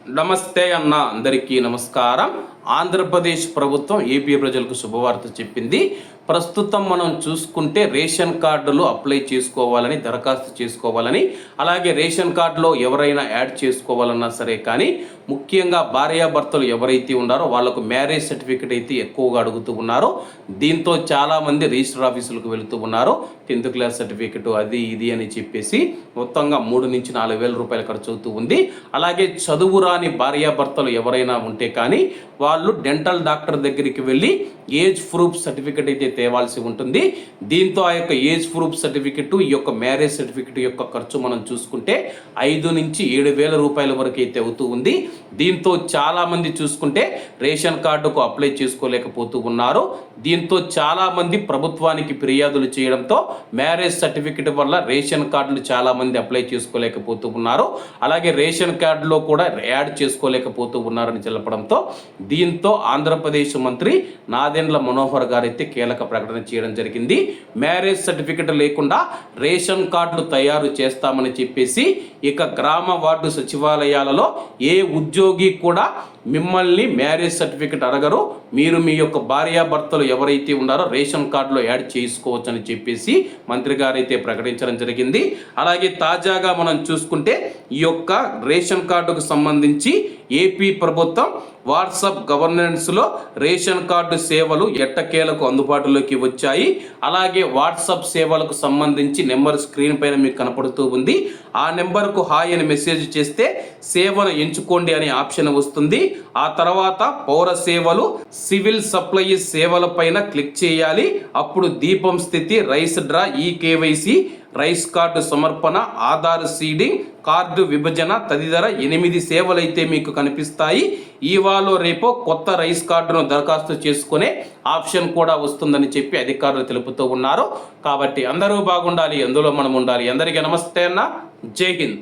నమస్తే అన్న, అందరికీ నమస్కారం. ఆంధ్రప్రదేశ్ ప్రభుత్వం ఏపీ ప్రజలకు శుభవార్త చెప్పింది. ప్రస్తుతం మనం చూసుకుంటే రేషన్ కార్డులు అప్లై చేసుకోవాలని, దరఖాస్తు చేసుకోవాలని, అలాగే రేషన్ కార్డులో ఎవరైనా యాడ్ చేసుకోవాలన్నా సరే, కానీ ముఖ్యంగా భార్యాభర్తలు ఎవరైతే ఉన్నారో వాళ్ళకు మ్యారేజ్ సర్టిఫికేట్ అయితే ఎక్కువగా అడుగుతూ ఉన్నారు. దీంతో చాలామంది రిజిస్టర్ ఆఫీసులకు వెళుతూ ఉన్నారు. 10th క్లాస్ సర్టిఫికేట్ అది ఇది అని చెప్పేసి మొత్తంగా 3 నుంచి 4 వేల రూపాయలు ఖర్చు అవుతూ ఉంది. అలాగే చదువు రాని భార్యాభర్తలు ఎవరైనా ఉంటే కానీ వాళ్ళు డెంటల్ డాక్టర్ దగ్గరికి వెళ్ళి ఏజ్ ప్రూఫ్ సర్టిఫికేట్ అయితే తేవాల్సి ఉంటుంది. దీంతో ఆ యొక్క ఏజ్ ప్రూఫ్ సర్టిఫికేట్, ఈ యొక్క మ్యారేజ్ సర్టిఫికేట్ యొక్క ఖర్చు మనం చూసుకుంటే 5 నుంచి 7 వేల రూపాయల వరకు అయితే అవుతూ ఉంది. దీంతో చాలామంది చూసుకుంటే రేషన్ కార్డుకు అప్లై చేసుకోలేకపోతూ ఉన్నారు. దీంతో చాలామంది ప్రభుత్వానికి ఫిర్యాదులు చేయడంతో మ్యారేజ్ సర్టిఫికేట్ వల్ల రేషన్ కార్డులు చాలామంది అప్లై చేసుకోలేకపోతూ ఉన్నారు. అలాగే రేషన్ కార్డులో కూడా యాడ్ చేసుకోలేకపోతూ ఉన్నారని తెలపడంతో దీంతో ఆంధ్రప్రదేశ్ మంత్రి నాదెండ్ల మనోహర్ గారు అయితే కీలక ప్రకటన చేయడం జరిగింది. మ్యారేజ్ సర్టిఫికేట్ లేకుండా రేషన్ కార్డులు తయారు చేస్తామని చెప్పేసి ఇక గ్రామ వార్డు సచివాలయాలలో ఏ ఉద్యోగి కూడా మిమ్మల్ని మ్యారేజ్ సర్టిఫికేట్ అడగరు, మీరు మీ యొక్క భార్యాభర్తలు ఎవరైతే ఉన్నారో రేషన్ కార్డులో యాడ్ చేసుకోవచ్చు అని చెప్పేసి మంత్రి గారు అయితే ప్రకటించడం జరిగింది. అలాగే తాజాగా మనం చూసుకుంటే ఈ యొక్క రేషన్ కార్డుకు సంబంధించి ఏపీ ప్రభుత్వం వాట్సాప్ గవర్నెన్స్లో రేషన్ కార్డు సేవలు ఎట్టకేలకు అందుబాటులోకి వచ్చాయి. అలాగే వాట్సాప్ సేవలకు సంబంధించి నెంబర్ స్క్రీన్ పైన మీకు కనపడుతూ ఉంది. ఆ నెంబర్కు హాయ్ అని మెసేజ్ చేస్తే సేవను ఎంచుకోండి అనే ఆప్షన్ వస్తుంది. ఆ తర్వాత పౌర సేవలు, సివిల్ సప్లైస్ సేవల పైన క్లిక్ చేయాలి. అప్పుడు దీపం స్థితి, rice draw, eKYC, rice card సమర్పణ, ఆధార్ సీడింగ్, కార్డు విభజన తదితర 8 సేవలు అయితే మీకు కనిపిస్తాయి. ఇవాళ రేపో కొత్త రైస్ కార్డును దరఖాస్తు చేసుకునే ఆప్షన్ కూడా వస్తుందని చెప్పి అధికారులు తెలుపుతూ ఉన్నారు. కాబట్టి అందరూ బాగుండాలి, అందులో మనం ఉండాలి. అందరికీ నమస్తే అన్న, జై హింద్.